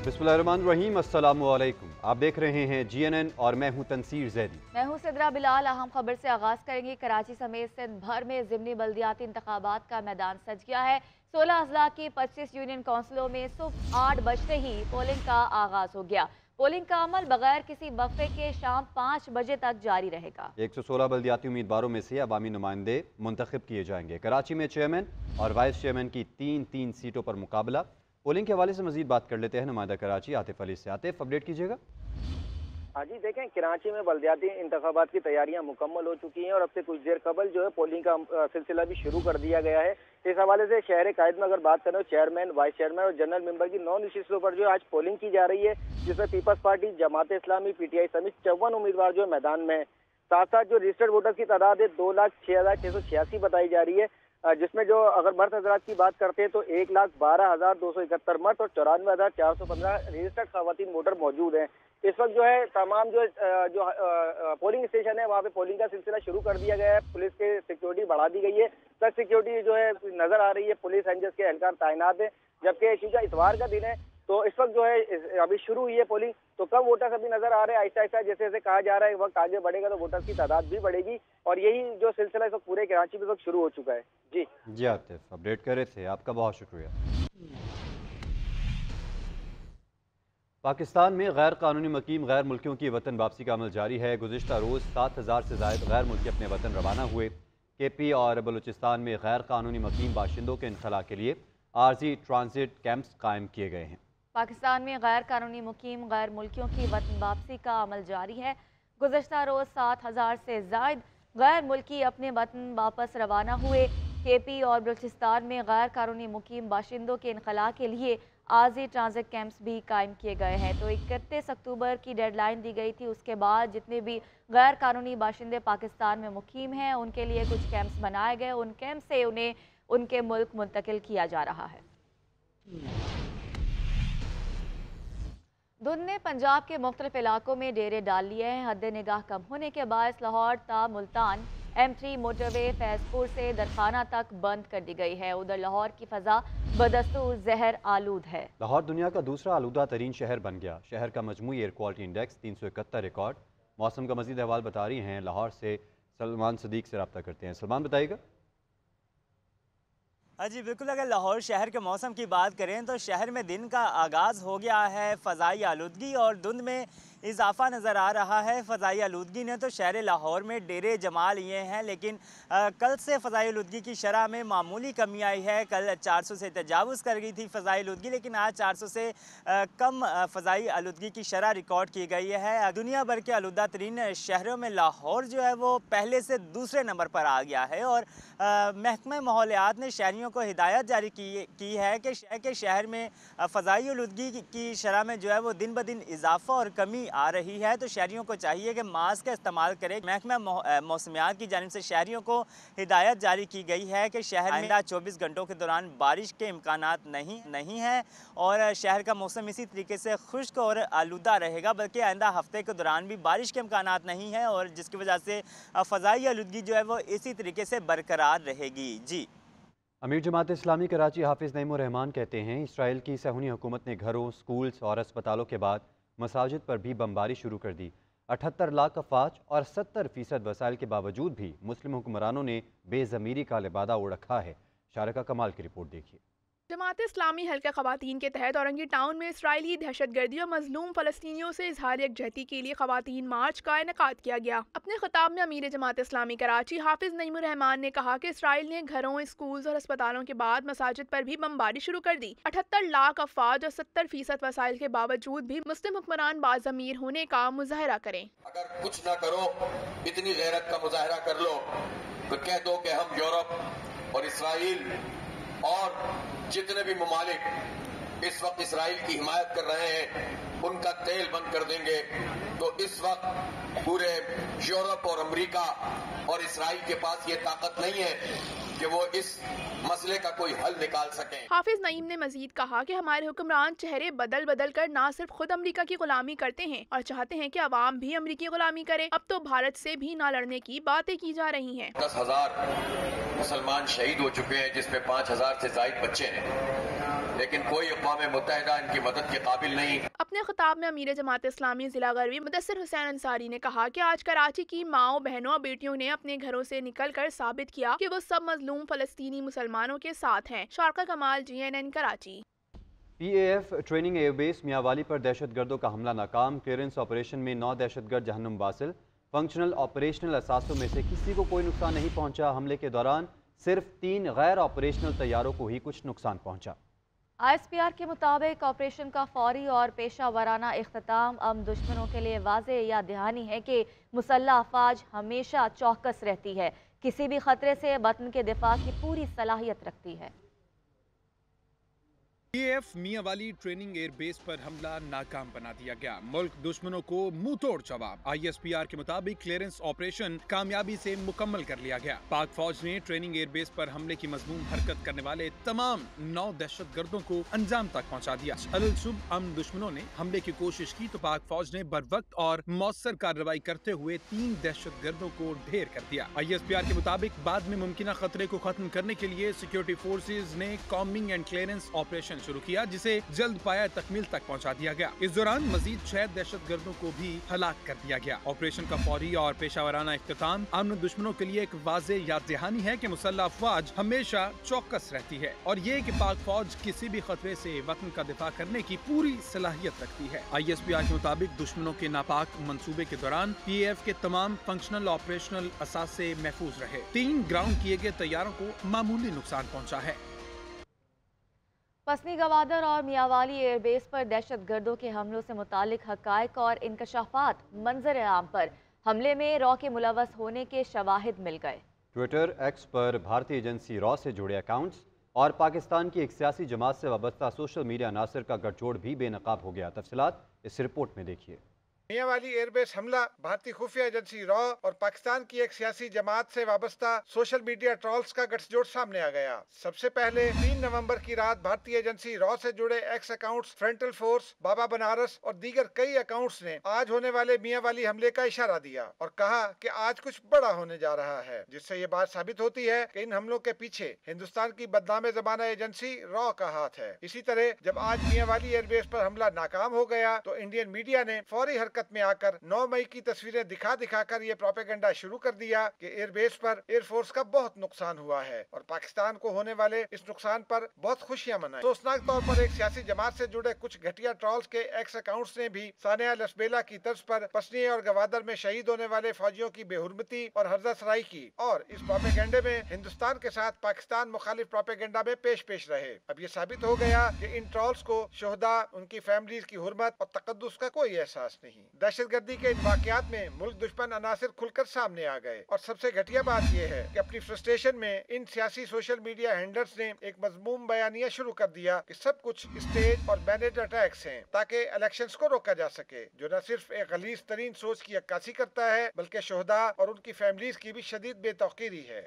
बिस्मिल्लाहिर्रहमानिर्रहीम, अस्सलामु अलैकुम। आप देख रहे हैं GNN और मैं हूं तनसीर जैदी। मैं हूं सिद्रा बिलाल। अहम खबर से आगाज करेंगे। कराची समेत सिंध भर में ज़िमनी बल्दियाती इंतखाबात का मैदान सज गया है। 16 अजला की 25 यूनियन काउंसिलों में सुबह 8 बजते ही पोलिंग का आगाज हो गया। पोलिंग का अमल बगैर किसी वक्फे के शाम 5 बजे तक जारी रहेगा। 116 बल्दियाती उम्मीदवारों में से अवामी नुमाइंदे मुंतखब किए जाएंगे। कराची में चेयरमैन और वाइस चेयरमैन की 3-3 सीटों पर मुकाबला। पोलिंग के हवाले से मजीद बात कर लेते हैं नुमाइंदा कराची आतिफ अली से। आतिफ, अपडेट कीजिएगा। हाँ जी, देखें, कराची में बल्दियाती इंतखाबात की तैयारियां मुकम्मल हो चुकी हैं और अब से कुछ देर कबल जो है पोलिंग का सिलसिला भी शुरू कर दिया गया है। इस हवाले से शहर कायद में अगर बात करें, चेयरमैन, वाइस चेयरमैन और जनरल मेंबर की 9 नशिस्तों पर जो है आज पोलिंग की जा रही है, जिसमें peoples party, Jamaat Islami, PTI समेत 54 उम्मीदवार जो है मैदान में है। साथ साथ जो रजिस्टर्ड वोटर्स की तादाद है 2,06,686 बताई जा रही है, जिसमें जो अगर मर्द हजरात की बात करते हैं तो 1,12,271 मर्द और 94,415 रजिस्टर्ड खवातीन वोटर मौजूद हैं। इस वक्त जो है तमाम जो पोलिंग स्टेशन है वहाँ पे पोलिंग का सिलसिला शुरू कर दिया गया है। पुलिस के सिक्योरिटी बढ़ा दी गई है, सख्त सिक्योरिटी जो है नजर आ रही है। पुलिस रेंजर्स के एहलकार तैनात है, जबकि क्योंकि इतवार का दिन है तो इस वक्त जो है अभी शुरू हुई है पोलिंग, तो कम वोटर्स अभी नजर आ रहे हैं। आहिस्ता आहिस्ता जैसे जैसे कहा जा रहा है वक्त आगे बढ़ेगा तो वोटर्स की तादाद भी बढ़ेगी और यही जो सिलसिला इस वक्त पूरे कराची में वक्त शुरू हो चुका है। जी आतिफ, अपडेट कर रहे थे, आपका बहुत शुक्रिया। पाकिस्तान में गैर कानूनी मुकीम गैर मुल्कियों की वतन वापसी का अमल जारी है। गुज़िश्ता रोज़ 7,000 से ज़ायद गैर मुल्की अपने वतन रवाना हुए। KP और बलूचिस्तान में गैर कानूनी मुकीम बाशिंदों के इनखला के लिए आर्जी ट्रांजिट कैंप्स कायम किए गए हैं। पाकिस्तान में गैर कानूनी मुकीम गैर मुल्कियों की वतन वापसी का अमल जारी है। गुज़श्ता रोज़ 7,000 से ज़ायद गैर मुल्की अपने वतन वापस रवाना हुए। KP और बलूचिस्तान में गैर कानूनी मुकीम बाशिंदों के इनखला के लिए आर्जी ट्रांजिट कैंप्स भी कायम किए गए हैं। तो 31 अक्टूबर की डेडलाइन दी गई थी, उसके बाद जितने भी गैर कानूनी बाशिंदे पाकिस्तान में मुकीम हैं उनके लिए कुछ कैंप्स बनाए गए। उन कैंप से उन्हें उनके मुल्क मुंतकिल किया जा रहा है। धुंध ने पंजाब के मुख्तलिफ इलाकों में डेरे डाल लिए हैं। हद निगाह कम होने के बायस लाहौर ता मुल्तान M3 मोटरवे फैजपुर से दरखाना तक बंद कर दी गई है। उधर लाहौर की फ़ज़ा बदस्तूर जहर आलूद है। लाहौर दुनिया का दूसरा आलूदा तरीन शहर बन गया। शहर का मजमूई एयर क्वालिटी इंडेक्स 371 रिकॉर्ड। मौसम का मजीद अहवाल बता रही हैं लाहौर से सलमान सदीक से रब्ता करते हैं। सलमान, बताइएगा। जी बिल्कुल, अगर लाहौर शहर के मौसम की बात करें तो शहर में दिन का आगाज़ हो गया है। फ़ज़ाई आलूदगी और धुंध में इजाफा नज़र आ रहा है। फ़ज़ाई आलूदगी ने तो शहर लाहौर में डेरे जमा लिए हैं, लेकिन कल से फ़ज़ाई आलूदगी की शरह में मामूली कमी आई है। कल 400 से तजावुज़ कर गई थी फ़ज़ाई आलूदगी, लेकिन आज 400 से कम फ़ज़ाई आलूदगी की शरह रिकॉर्ड की गई है। दुनिया भर के आलूदा तरीन शहरों में लाहौर जो है वो पहले से दूसरे नंबर पर आ गया है और महकमा माहौलियात ने शहरियों को हिदायत जारी की है कि शहर में फ़ज़ाई आलूदगी की शरह में जो है वो दिन ब दिन इजाफा और कमी आ रही है। तो शहरियों को चाहिए कि मास्क का इस्तेमाल करें। महकमा मौसमियात की जानिब से शहरियों को हिदायत जारी की गई है कि शहर में 24 घंटों के दौरान बारिश के इम्कानात नहीं हैं और शहर का मौसम इसी तरीके से खुश्क और आलूदा रहेगा, बल्कि आइंदा हफ्ते के दौरान भी बारिश के इम्कानात नहीं है और जिसकी वजह से फ़ज़ाई आलूदगी जो है वो इसी तरीके से बरकरार रहेगी। जी, अमीर जमात इस्लामी कराची हाफिज़ नईमुर रहमान कहते हैं इसराइल की सहूनी हुकूमत ने घरों, स्कूल्स और अस्पतालों के बाद मसाजिद पर भी बमबारी शुरू कर दी। 78 लाख अफवाज और 70% वसाइल के बावजूद भी मुस्लिम हुक्मरानों ने बेज़मीरी का लिबादा उड़ रखा है। शारका कमाल की रिपोर्ट देखिए। जमात इस्लामी हल्का ख़वातीन के तहत औरंगी टाउन में इसराइली दहशतगर्दी और मजलूम फ़लस्तीनियों से इजहार यकजहती के लिए ख़वातीन मार्च का इनेकाद किया गया। अपने खिताब में अमीर जमात इस्लामी कराची हाफिज़ नईमुर रहमान ने कहा कि इसराइल ने घरों, स्कूल्स और अस्पतालों के बाद मसाजिद पर भी बमबारी शुरू कर दी। 78 लाख अफवाज और 70% वसाइल के बावजूद भी मुस्लिम हुक्मरान बाज़मीर होने का मुजाहरा करें। अगर कुछ न करो, इतनी गैरत का मुजाहरा कर लो तो कह दो कि हम यूरोप और इसराइल और जितने भी ममालिक इस वक्त इसराइल की हिमायत कर रहे हैं उनका तेल बंद कर देंगे। तो इस वक्त पूरे यूरोप और अमेरिका और इसराइल के पास ये ताकत नहीं है कि वो इस मसले का कोई हल निकाल सकें। हाफिज नईम ने मजीद कहा कि हमारे हुक्मरान चेहरे बदल बदल कर न सिर्फ खुद अमेरिका की गुलामी करते हैं और चाहते हैं कि अवाम भी अमेरिकी गुलामी करे। अब तो भारत से भी न लड़ने की बातें की जा रही हैं। 10,000 मुसलमान शहीद हो चुके हैं, जिसमें 5,000 से ज्यादा बच्चे हैं। लेकिन कोई अक़वाम मुत्तहिदा इनकी मदद के काबिल नहीं। अपने खिताब में अमीर जमात इस्लामी जिला गरवी मुदस्सिर हुसैन अंसारी ने कहा कि आज कराची की माओ बहनों और बेटियों ने अपने घरों से निकलकर साबित किया कि वो सब मजलूम फलस्तीनी मुसलमानों के साथ हैं। शारका कमाल, GNN Karachi. PAF training airbase Mianwali पर दहशतगर्दों का हमला नाकाम। क्लियरेंस ऑपरेशन में 9 दहशतगर्द जहन्नुम वासिल। फंक्शनल ऑपरेशनल असासों में से किसी को कोई नुकसान नहीं पहुंचा। हमले के दौरान सिर्फ 3 गैर ऑपरेशनल तैयारों को ही कुछ नुकसान पहुंचा। ISPR के मुताबिक ऑपरेशन का फौरी और पेशा वराना इख्तिताम अब दुश्मनों के लिए वाज़ेह याद दहानी है कि मुसल्लह अफवाज हमेशा चौकस रहती है, किसी भी खतरे से वतन के दिफा की पूरी सलाहियत रखती है। PAF मियांवाली ट्रेनिंग एयरबेस पर हमला नाकाम बना दिया गया। मुल्क दुश्मनों को मुंह तोड़ जवाब। ISPR के मुताबिक क्लियरेंस ऑपरेशन कामयाबी से मुकम्मल कर लिया गया। पाक फौज ने ट्रेनिंग एयरबेस पर हमले की मजमूम हरकत करने वाले तमाम 9 दहशतगर्दों को अंजाम तक पहुंचा दिया। अलसुब हम दुश्मनों ने हमले की कोशिश की तो पाक फौज ने बर वक्त और मौसर कार्रवाई करते हुए 3 दहशतगर्दों को ढेर कर दिया। ISPR के मुताबिक बाद में मुमकिन खतरे को खत्म करने के लिए सिक्योरिटी फोर्सेज ने कॉम्बिंग एंड क्लियरेंस ऑपरेशन शुरू किया, जिसे जल्द पाया तकमील तक पहुंचा दिया गया। इस दौरान मजीद 6 दहशतगर्दों को भी हलाक कर दिया गया। ऑपरेशन का फौरी और पेशावराना इख्तिताम अमन दुश्मनों के लिए एक वाज़ेह याद दहानी है कि मुसल्लह अफवाज हमेशा चौकस रहती है और ये कि पाक फौज किसी भी खतरे से वतन का दिफा करने की पूरी सलाहियत रखती है। ISPR के मुताबिक दुश्मनों के नापाक मंसूबे के दौरान PAF के तमाम फंक्शनल ऑपरेशनल असासे महफूज रहे। 3 ग्राउंड किए गए तैयारों को मामूली नुकसान पहुँचा है। पसनी गवादर और मियांवाली एयरबेस पर दहशतगर्दों के हमलों से मुतालिक हकायक और इंकशाफात मंजर आम पर हमले में रॉ के मुलव्वस होने के शवाहिद मिल गए। ट्विटर X पर भारतीय एजेंसी रॉ से जुड़े अकाउंट्स और पाकिस्तान की एक सियासी जमात से वाबस्ता सोशल मीडिया अनासर का गठजोड़ भी बेनकाब हो गया। तफसीलात इस रिपोर्ट में देखिए। मियांवाली एयरबेस हमला भारतीय खुफिया एजेंसी रॉ और पाकिस्तान की एक सियासी जमात से वाबस्ता सोशल मीडिया ट्रॉल्स का गठजोड़ सामने आ गया। सबसे पहले 3 नवंबर की रात भारतीय एजेंसी रॉ से जुड़े X अकाउंट्स, फ्रंटल फोर्स, बाबा बनारस और दीगर कई अकाउंट्स ने आज होने वाले मियांवाली हमले का इशारा दिया और कहा कि आज कुछ बड़ा होने जा रहा है, जिससे ये बात साबित होती है कि इन हमलों के पीछे हिंदुस्तान की बदनाम जमाना एजेंसी रॉ का हाथ है। इसी तरह जब आज मियांवाली एयरबेस पर हमला नाकाम हो गया तो इंडियन मीडिया ने फौरी हरकत में आकर 9 मई की तस्वीरें दिखा कर ये प्रोपेगेंडा शुरू कर दिया कि एयरबेस पर एयरफोर्स का बहुत नुकसान हुआ है और पाकिस्तान को होने वाले इस नुकसान पर बहुत खुशियां मनाई। अफसोसनाक तौर पर एक सियासी जमात से जुड़े कुछ घटिया ट्रॉल्स के X अकाउंट्स ने भी सानिया लसबेला की तर्ज पर पसनी और गवादर में शहीद होने वाले फौजियों की बेहुरमती और हर्जा सराई की और इस प्रोपेगेंडे में हिंदुस्तान के साथ पाकिस्तान मुखालिफ प्रोपेगेंडा में पेश रहे। अब ये साबित हो गया कि इन ट्रॉल्स को शोहदा, उनकी फैमिलीज की हुर्मत और तकद्दुस का कोई एहसास नहीं। दहशतगर्दी के इन वाकयात में मुल्क दुश्मन अनासिर खुलकर सामने आ गए और सबसे घटिया बात यह है कि अपनी फ्रस्ट्रेशन में इन सियासी सोशल मीडिया हैंडलर्स ने एक मजमूम बयानिया शुरू कर दिया कि सब कुछ स्टेज और बैनेड अटैक्स हैं ताकि इलेक्शंस को रोका जा सके, जो न सिर्फ एक गलीज तरीन सोच की अक्कासी करता है बल्कि शोहदा और उनकी फैमिलीज की भी शदीद बेतौकीरी है।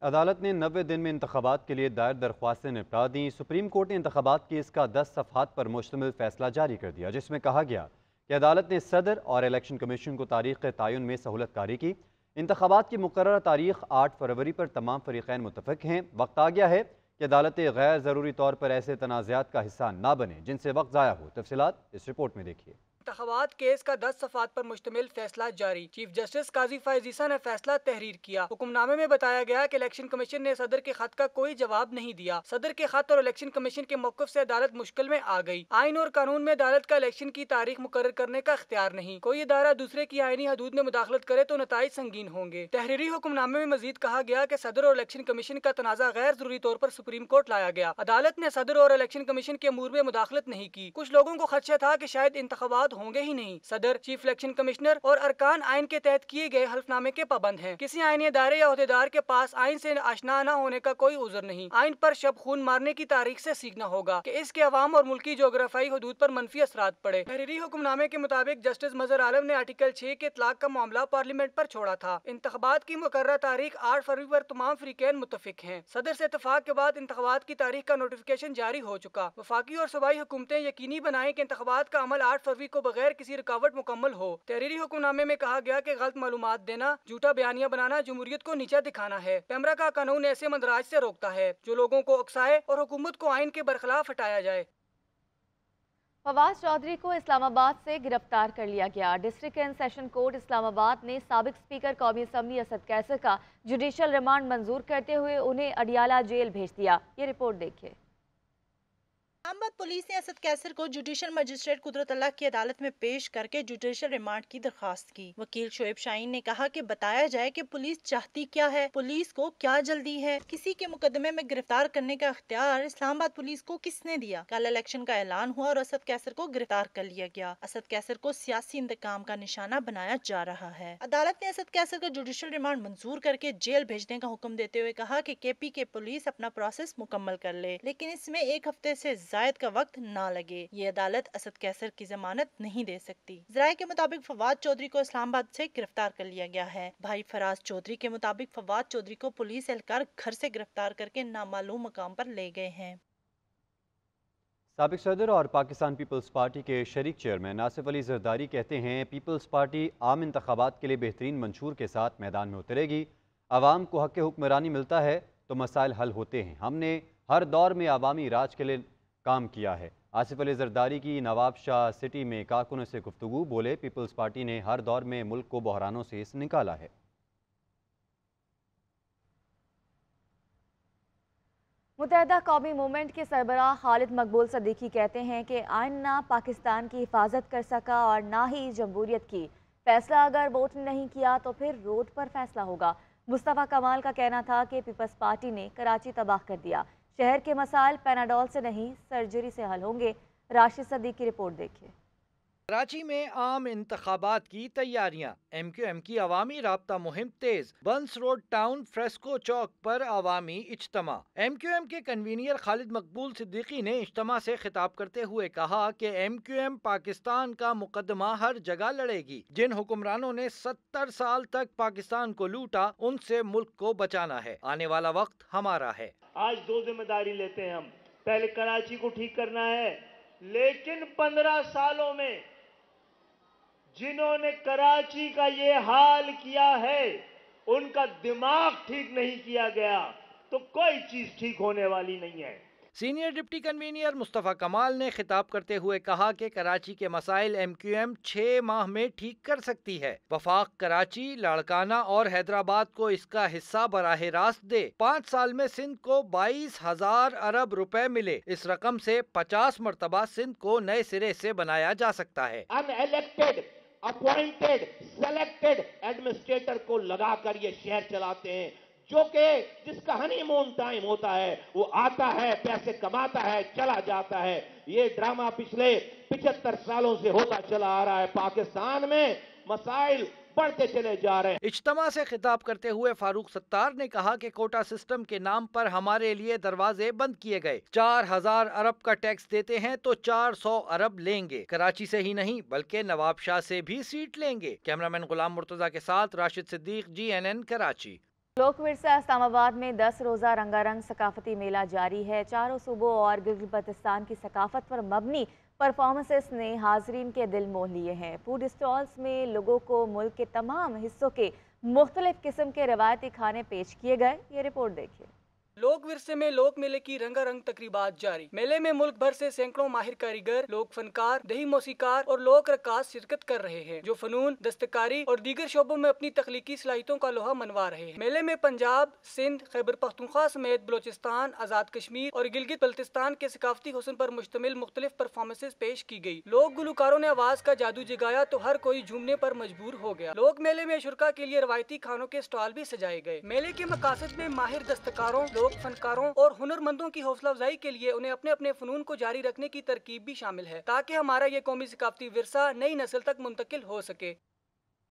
अदालत ने 90 दिन में इंतखाबात के लिए दायर दरख्वास्तें निपटा दी। सुप्रीम कोर्ट ने इंतखाबात केस का 10 सफ़हात पर मुश्तमिल फैसला जारी कर दिया, जिसमें कहा गया कि अदालत ने सदर और इलेक्शन कमीशन को तारीख के तयन में सहूलत कारी की। इंतखाबात की मुकर्रर तारीख 8 फरवरी पर तमाम फरीक़ैन मुत्तफ़िक़ हैं। वक्त आ गया है कि अदालतें गैर ज़रूरी तौर पर ऐसे तनाज़ात का हिस्सा ना बने जिनसे वक्त ज़ाया हो। तफसीलात इस रिपोर्ट में देखिए। इंतखाबात केस का 10 सफ़हात पर मुश्तमिल फैसला जारी। चीफ जस्टिस काजी फैज़ ईसा ने फैसला तहरीर किया। हुक्मनामे में बताया गया कि इलेक्शन कमीशन ने सदर के खत का कोई जवाब नहीं दिया। सदर के खत और इलेक्शन कमीशन के मौक़िफ़ से अदालत मुश्किल में आ गई। आइन और कानून में अदालत का इलेक्शन की तारीख मुकर्रर करने का इख्तियार नहीं। कोई इदारा दूसरे की आईनी हदूद में मुदाखलत करे तो नताइज संगीन होंगे। तहरीरी हुक्मनामे में मजीद कहा गया कि सदर और इलेक्शन कमीशन का तनाज़ा गैर जरूरी तौर पर सुप्रीम कोर्ट लाया गया। अदालत ने सदर और इलेक्शन कमीशन के अमूर में मुदाखलत नहीं की। कुछ लोगों को खदशा था कि शायद इंतखाबात होंगे ही नहीं। सदर, चीफ इलेक्शन कमिश्नर और अरकान आइन के तहत किए गए हल्फनामे के पाबंद हैं। किसी आईनी इदारे या ओहदेदार के पास आइन से आशना न होने का कोई उज़र नहीं। आइन पर शब खून मारने की तारीख से सीखना होगा कि इसके अवाम और मुल्की जोग्राफाई हदूद पर मनफी असरात पड़े। तहरीरी हुक्मनामे के मुताबिक जस्टिस मजहर आलम ने आर्टिकल 6 के इतलाक का मामला पार्लियामेंट पर छोड़ा था। इंतखाबात की मुकर्रर तारीख 8 फरवरी पर तमाम फरीकैन मुत्तफिक हैं। सदर से इत्तफाक के बाद इंतखाबात की तारीख का नोटिफिकेशन जारी हो चुका। वफाकी और सूबाई हुकूमतें यकीनी बनाएं कि इंतखाबात का अमल 8 फरवरी को बगैर किसी रुकावट मुकम्मल हो। तहरीरी हुक्मनामे में कहा गया कि गलत मालूमात देना, झूठा बयानिया बनाना जमहूरियत को नीचा दिखाना है। पैमरा का कानून ऐसे मंदराज से रोकता है जो लोगों को उकसाए और हुकूमत को आइन के बरखिलाफ हटाया जाए। फवाद चौधरी को इस्लामाबाद से गिरफ्तार कर लिया गया। District and session court Islamabad ने साबिक स्पीकर कौमी असम्बली असद कैसर का जुडिशल रिमांड मंजूर करते हुए उन्हें अडियाला जेल भेज दिया। ये रिपोर्ट देखिए। इस्लामाबाद पुलिस ने असद कैसर को जुडिशल मजिस्ट्रेट कुदरत अल्लाह की अदालत में पेश करके जुडिशल रिमांड की दरखास्त की। वकील शोएब शाहीन ने कहा कि बताया जाए कि पुलिस चाहती क्या है, पुलिस को क्या जल्दी है, किसी के मुकदमे में गिरफ्तार करने का इख्तियार इस्लामाबाद पुलिस को किसने दिया। कल इलेक्शन का ऐलान हुआ और असद कैसर को गिरफ्तार कर लिया गया। असद कैसर को सियासी इंतकाम का निशाना बनाया जा रहा है। अदालत ने असद कैसर का जुडिशल रिमांड मंजूर करके जेल भेजने का हुक्म देते हुए कहा कि केपी के पुलिस अपना प्रोसेस मुकम्मल कर ले, लेकिन इसमें एक हफ्ते से जायद का वक्त ना लगे। ये अदालत असद कैसर की जमानत नहीं दे सकती। ज़राए के मुताबिक फवाद चौधरी को इस्लामाबाद से गिरफ्तार कर लिया गया है। भाई फराज चौधरी के मुताबिक फवाद चौधरी को पुलिस एहलकार घर से गिरफ्तार करके नामालूम मकाम पर ले गए हैं। साबिक सदर और पाकिस्तान पीपल्स पार्टी के शरीक चेयरमैन आसिफ अली जरदारी कहते हैं पीपल्स पार्टी आम इंतखाबात के लिए बेहतरीन मंशूर के साथ मैदान में उतरेगी। आवाम को हक़ हुक्मरानी मिलता है तो मसाइल हल होते हैं। हमने हर दौर में अवामी राज के लिए काम किया है। आसिफ अली जरदारी की नवाब शाह सिटी में कारकुनों से गुफ्तगू। बोले पीपल्स पार्टी ने हर दौर में मुल्क को बहरानों से निकाला है। मुत्तहदा कौमी मूवमेंट के सरबराह खालिद मकबूल सदीकी कहते हैं कि आइन ना पाकिस्तान की हिफाजत कर सका और ना ही जमहूरियत की। फैसला अगर वोट ने नहीं किया तो फिर रोड पर फैसला होगा। मुस्तफ़ा कमाल का कहना था कि पीपल्स पार्टी ने कराची तबाह कर दिया। शहर के मसाइल पैनाडोल से नहीं सर्जरी से हल होंगे। राशिद सदीक की रिपोर्ट देखिए। कराची में आम इंतखाबात की तैयारियां। MQM की अवामी राब्ता मुहिम तेज। बंस रोड टाउन फ्रेस्को चौक पर अवामी इज्तमा। MQM के कन्वीनियर खालिद मकबूल सिद्दीकी ने इज्तमा से खिताब करते हुए कहा कि MQM पाकिस्तान का मुकदमा हर जगह लड़ेगी। जिन हुक्मरानों ने 70 साल तक पाकिस्तान को लूटा उनसे मुल्क को बचाना है। आने वाला वक्त हमारा है। आज दो जिम्मेदारी लेते हैं हम। पहले कराची को ठीक करना है, लेकिन 15 सालों में जिन्होंने कराची का ये हाल किया है उनका दिमाग ठीक नहीं किया गया तो कोई चीज ठीक होने वाली नहीं है। सीनियर डिप्टी कन्वीनियर मुस्तफ़ा कमाल ने खिताब करते हुए कहा कि कराची के मसाइल MQM 6 माह में ठीक कर सकती है। वफाक कराची, लाड़काना और हैदराबाद को इसका हिस्सा बराह रास्त दे। 5 साल में सिंध को 22,000 अरब रुपए मिले। इस रकम से 50 मरतबा सिंध को नए सिरे से बनाया जा सकता है। अनइलेक्टेड, अपॉइंटेड, सेलेक्टेड एडमिनिस्ट्रेटर को लगाकर ये शहर चलाते हैं, जो कि जिसका हनीमून टाइम होता है, वो आता है, पैसे कमाता है, चला जाता है। ये ड्रामा पिछले 75 सालों से होता चला आ रहा है। पाकिस्तान में मसाइल बढ़ते चले जा रहे हैं। इज्तिमा से खिताब करते हुए फारूक सत्तार ने कहा कि कोटा सिस्टम के नाम पर हमारे लिए दरवाजे बंद किए गए। 4000 अरब का टैक्स देते हैं तो 400 अरब लेंगे। कराची से ही नहीं बल्कि नवाबशाह से भी सीट लेंगे। कैमरामैन गुलाम मुर्तजा के साथ राशिद सिद्दीक, GNN कराची। लोक विरसा इस्लामाबाद में 10 रोज़ा रंगारंग सकाफती मेला जारी है। चारों सूबों और गिलगित बल्तिस्तान की सकाफत पर मबनी परफॉर्मेंसेस ने हाजरीन के दिल मोह लिए हैं। फूड स्टॉल्स में लोगों को मुल्क के तमाम हिस्सों के मुख्तलिफ किस्म के रवायती खाने पेश किए गए। ये रिपोर्ट देखिए। लोक विरसे में लोक मेले की रंगारंग तकरीबात जारी। मेले में मुल्क भर से सैकड़ों माहिर कारीगर, लोक फनकार, दही मौसीकार और लोक रक्कास शिरकत कर रहे हैं, जो फनून, दस्तकारी और दीगर शोबों में अपनी तख्लीकी सलाहियतों का लोहा मनवा रहे हैं। मेले में पंजाब, सिंध, खैबर पख्तूनख्वा समेत बलोचिस्तान, आजाद कश्मीर और गिलगित बल्तिस्तान के सकाफती हुस्न पर मुश्तमिल मुख्तलिफ परफॉर्मेंसेज पेश की गई। लोक गुलकारों ने आवाज का जादू जगाया तो हर कोई झूमने पर मजबूर हो गया। लोक मेले में शुरका के लिए रवायती खानों के स्टॉल भी सजाए गए। मेले के मकासद में माहिर दस्तकारों, लोक फनकारों और हुनरमंदों की हौसला अफजाई के लिए उन्हें अपने अपने फनून को जारी रखने की तरकीब भी शामिल है, ताकि हमारा ये कौमी सकाफती विरसा नई नस्ल तक मुंतकिल हो सके।